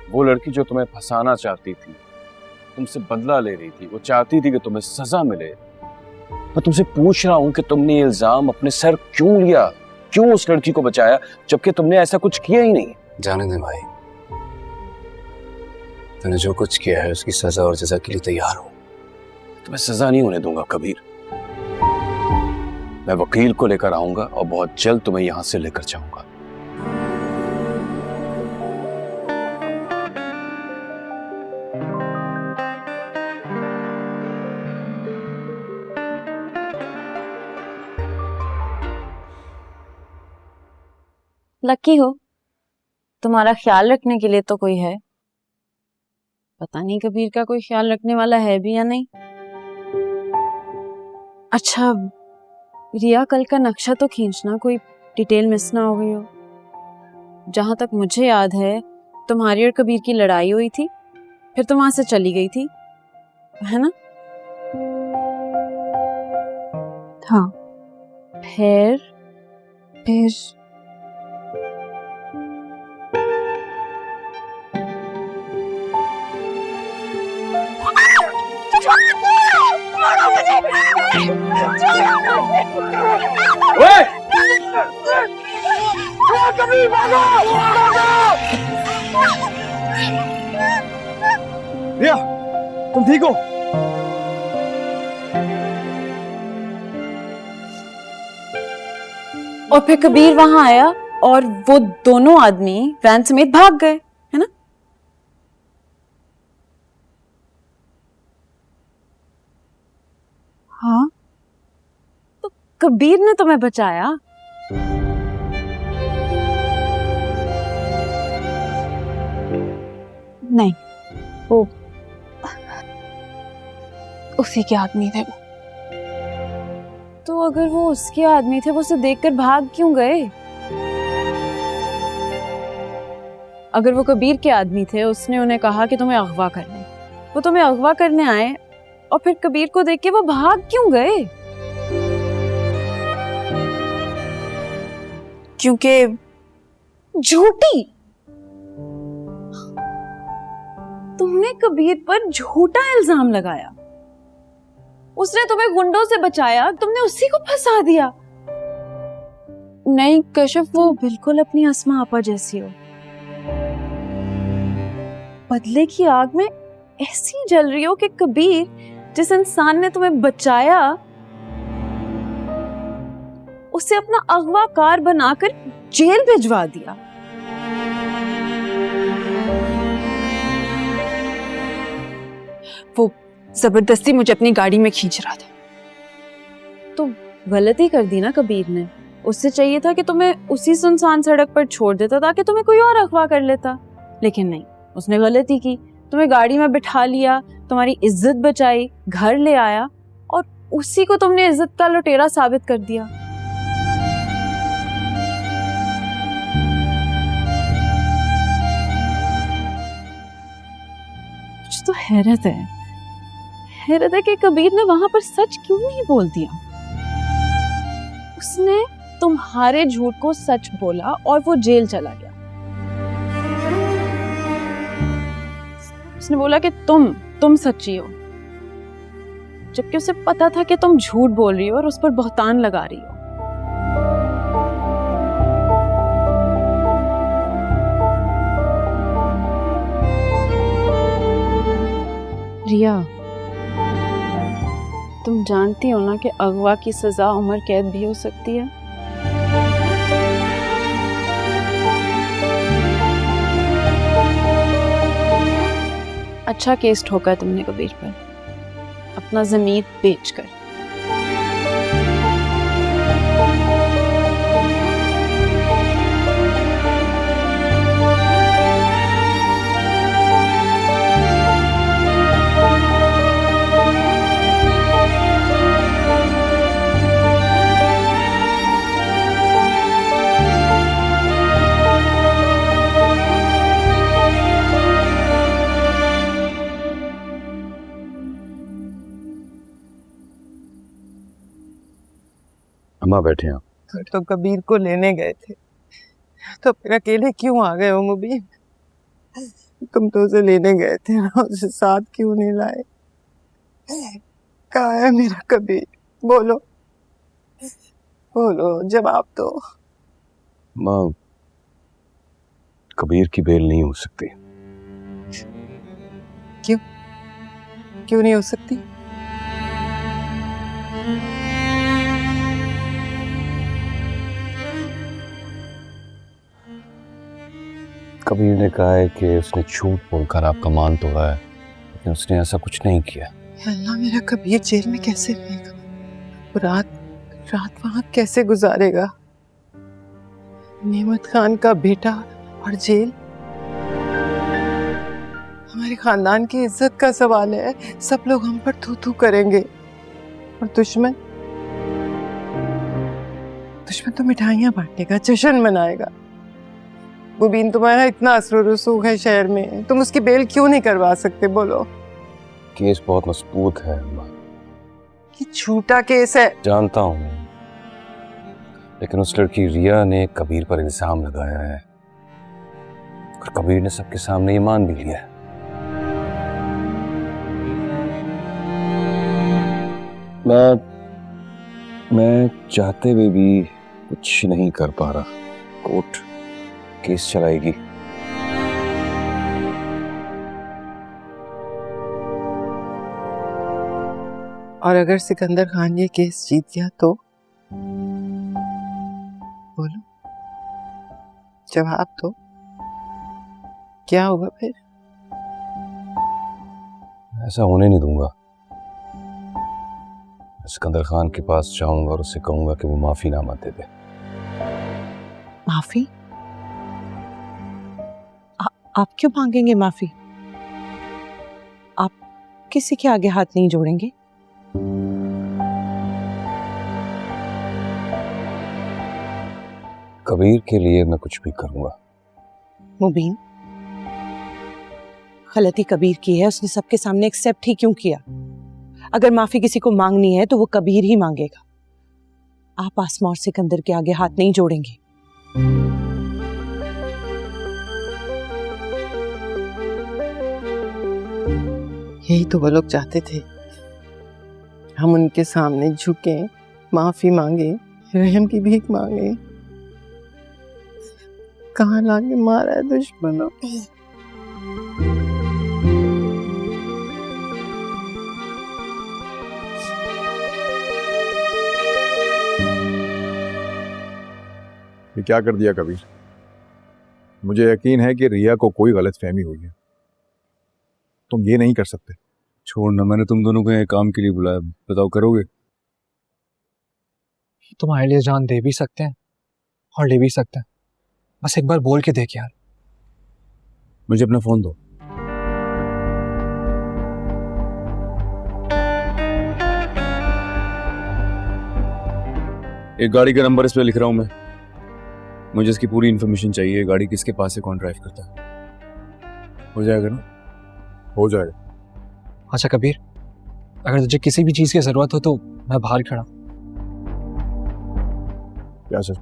वो लड़की जो तुम्हें फंसाना चाहती थी, तुमसे बदला ले रही थी, वो चाहती थी कि तुम्हें सजा मिले। मैं तुमसे पूछ रहा हूं कि तुमने इल्जाम अपने सर क्यों लिया, क्यों उस लड़की को बचाया, जबकि तुमने ऐसा कुछ किया ही नहीं। जाने दे भाई, तूने जो कुछ किया है उसकी सजा और जजा के लिए तैयार हूं। तुम्हें सजा नहीं होने दूंगा कबीर। मैं वकील को लेकर आऊंगा और बहुत जल्द तुम्हें यहां से लेकर जाऊंगा। लकी हो, तुम्हारा ख्याल रखने के लिए तो कोई है। पता नहीं कबीर का कोई ख्याल रखने वाला है भी या नहीं। अच्छा रिया, कल का नक्शा तो खींचना, कोई डिटेल मिस ना हो गई हो। जहां तक मुझे याद है तुम्हारी और कबीर की लड़ाई हुई थी, फिर तुम वहां से चली गई थी, है ना? हाँ, फिर रिया, तुम ठीक हो? और फिर कबीर वहां आया और वो दोनों आदमी वैन समेत भाग गए, है ना? हाँ, तो कबीर ने तुम्हें बचाया। नहीं, वो उसी के आदमी थे। तो अगर वो उसके आदमी थे, वो उसे देखकर भाग क्यों गए? अगर वो कबीर के आदमी थे, उसने उन्हें कहा कि तुम्हें अगवा करने, वो तुम्हें अगवा करने आए और फिर कबीर को देख के वो भाग क्यों गए? क्योंकि झूठी। तुमने कबीर पर झूठा इल्जाम लगाया, उसने तुम्हें गुंडों से बचाया, तुमने उसी को फंसा दिया। नहीं कशिफ, वो बिल्कुल अपनी अस्मा आपा जैसी हो, बदले की आग में ऐसी जल रही हो कि कबीर, जिस इंसान ने तुम्हें बचाया, उसे अपना अगवाकार बनाकर जेल भिजवा दिया। वो जबरदस्ती मुझे अपनी गाड़ी में खींच रहा था। तो गलती कर दी ना कबीर ने। उससे चाहिए था कि तुम्हें उसी सुनसान सड़क पर छोड़ देता ताकि तुम्हें कोई और अगवा कर लेता, लेकिन नहीं, उसने गलती की, तुम्हें गाड़ी में बिठा लिया, तुम्हारी इज्जत बचाई, घर ले आया और उसी को तुमने इज्जत का लुटेरा साबित कर दिया। मुझे तो हैरत है कि कबीर ने वहां पर सच क्यों नहीं बोल दिया। उसने तुम्हारे झूठ को सच बोला और वो जेल चला गया। उसने बोला कि तुम सच्ची हो, जबकि उसे पता था कि तुम झूठ बोल रही हो और उस पर बहतान लगा रही हो। रिया, तुम जानती हो ना कि अगवा की सजा उम्र कैद भी हो सकती है। अच्छा केस ठोका तुमने कबीर पर, अपना ज़मीर बेचकर। अम्मा बैठे हैं। तो कबीर को लेने गए थे, तो फिर अकेले क्यों आ गए हो मुबीन? तुम तो उसे लेने गए थे ना, उसे साथ क्यों नहीं लाए? कहाँ है मेरा कबीर? बोलो बोलो, जवाब दो। माँ, कबीर की बेल नहीं हो सकती। क्यों नहीं हो सकती? कबीर ने कहा है कि उसने झूठ बोलकर आपका मान तोड़ा है, लेकिन उसने ऐसा कुछ नहीं किया। अल्लाह, मेरा कबीर जेल में कैसे रहेगा? वो रात रात वहां कैसे गुजारेगा? नेमत खान का बेटा और जेल, हमारे खानदान की इज्जत का सवाल है। सब लोग हम पर थू थू करेंगे, और दुश्मन तो मिठाइयां बांटेगा, जश्न मनाएगा। मुबीन, तुम्हारा इतना असर रसूख है शहर में, तुम उसकी बेल क्यों नहीं करवा सकते? बोलो। केस बहुत मजबूत है अम्मा। ये झूठा केस है। जानता हूँ, लेकिन उस लड़की रिया ने कबीर पर इल्जाम लगाया है और कबीर ने सबके सामने ये मान भी लिया है। मैं चाहते हुए भी कुछ नहीं कर पा रहा। कोर्ट केस चलाएगी। और अगर सिकंदर खान ये केस जीत गया तो? बोलो, जवाब दो, क्या होगा फिर? ऐसा होने नहीं दूंगा। मैं सिकंदर खान के पास जाऊंगा और उससे कहूंगा कि वो माफीनामा दे दे। माफी? आप क्यों मांगेंगे माफी? आप किसी के आगे हाथ नहीं जोड़ेंगे। कबीर के लिए मैं कुछ भी करूंगा। मुबीन, गलती कबीर की है, उसने सबके सामने एक्सेप्ट ही क्यों किया? अगर माफी किसी को मांगनी है तो वो कबीर ही मांगेगा। आप आसमा और सिकंदर के आगे हाथ नहीं जोड़ेंगे। यही तो वो लोग चाहते थे, हम उनके सामने झुके, माफी मांगे, रहम की भीख मांगे। कहाँ लाके मारा है दुश्मनों। ये क्या कर दिया कबीर? मुझे यकीन है कि रिया को कोई गलतफहमी हुई है। तुम ये नहीं कर सकते। छोड़ना, मैंने तुम दोनों को यहाँ काम के लिए बुलाया, बताओ करोगे? तुम्हारे लिए जान दे भी सकते हैं और ले भी सकते हैं, बस एक बार बोल के देख यार। मुझे अपना फोन दो। एक गाड़ी का नंबर इस पे लिख रहा हूं मैं। मुझे इसकी पूरी इन्फॉर्मेशन चाहिए। गाड़ी किसके पास है, कौन ड्राइव करता है? हो जाएगा ना? हो जाएगा। अच्छा कबीर, अगर तुझे किसी भी चीज की जरूरत हो तो मैं बाहर खड़ा। क्या सर?